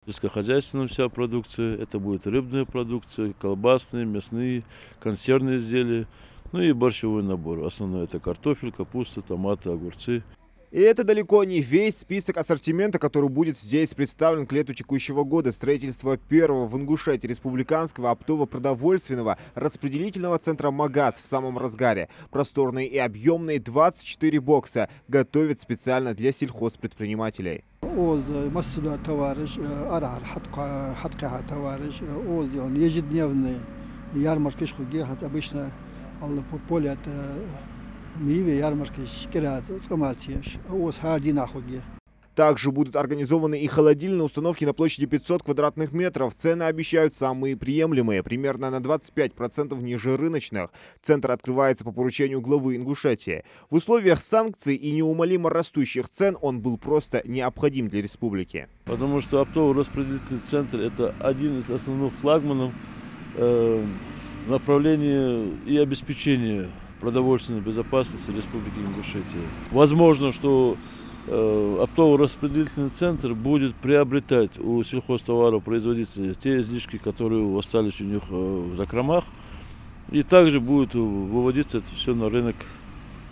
Сельскохозяйственная вся продукция, это будет рыбная продукция, колбасные, мясные, консервные изделия, ну и борщевой набор. Основное это картофель, капуста, томаты, огурцы. И это далеко не весь список ассортимента, который будет здесь представлен к лету текущего года. Строительство первого в Ингушетии республиканского оптово-продовольственного распределительного центра «Магаз» в самом разгаре. Просторные и объемные 24 бокса готовят специально для сельхозпредпринимателей. Также будут организованы и холодильные установки на площади 500 квадратных метров. Цены обещают самые приемлемые, примерно на 25% ниже рыночных. Центр открывается по поручению главы Ингушетии. В условиях санкций и неумолимо растущих цен он был просто необходим для республики. Потому что оптово-распределительный центр – это один из основных флагманов направления и обеспечения продовольственной безопасности Республики Ингушетия. Возможно, что оптово-распределительный центр будет приобретать у сельхозтоваропроизводителей те излишки, которые остались у них в закромах, и также будет выводиться это все на рынок,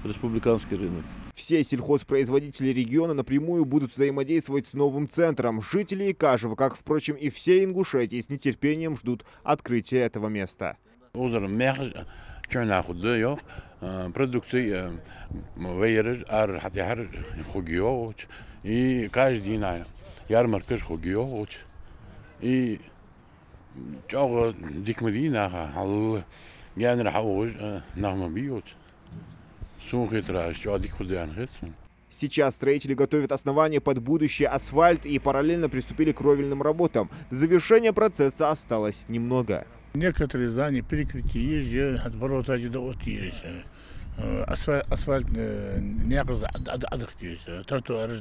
республиканский рынок. Все сельхозпроизводители региона напрямую будут взаимодействовать с новым центром. Жители Икажева, как, впрочем, и все Ингушетии, с нетерпением ждут открытия этого места. Продукты вейрер, архатяр, хугиот, и каждый день ярмарка хугиот, и чего дикмарина, хал, генер хауж, нахмабиот, сумхитра, что дикудян хитсун. Сейчас строители готовят основания под будущий асфальт и параллельно приступили к кровельным работам. До завершения процесса осталось немного. Некоторые здания перекрытия есть, от ворот от есть. Асфальт не адаптируется, тротуар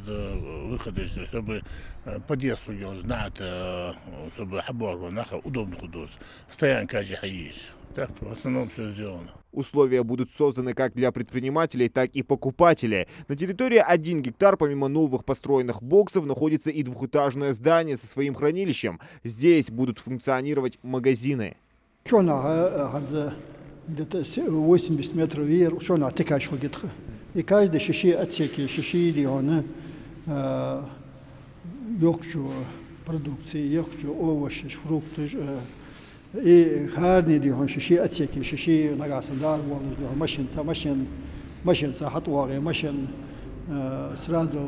выходы, чтобы подъезд знать, чтобы оборвал, удобно худож. Стоянка есть. Так, в основном все сделано. Условия будут созданы как для предпринимателей, так и покупателей. На территории 1 гектар, помимо новых построенных боксов, находится и двухэтажное здание со своим хранилищем. Здесь будут функционировать магазины. Где-то 80 метров вверх, и каждый шиши отсеки, шиши региона, йогчу продукции, йогчу овощи, фрукты, и харни регион, шиши отсеки, шиши нагасандар, машинца, хатвары, машин, сразу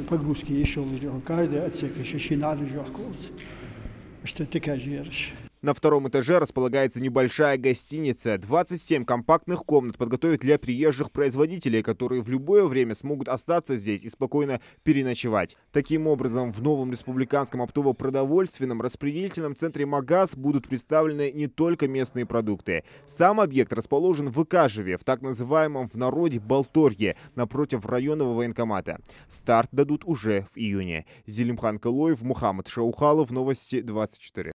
погрузки еще лежат, каждый отсек, шиши надо ждать, что ты кажешь. На втором этаже располагается небольшая гостиница. 27 компактных комнат подготовят для приезжих производителей, которые в любое время смогут остаться здесь и спокойно переночевать. Таким образом, в новом республиканском оптово-продовольственном распределительном центре «Магаз» будут представлены не только местные продукты. Сам объект расположен в Икажеве, в так называемом в народе Балторге, напротив районного военкомата. Старт дадут уже в июне. Зелимхан Калоев, Мухаммад Шаухалов, Новости 24.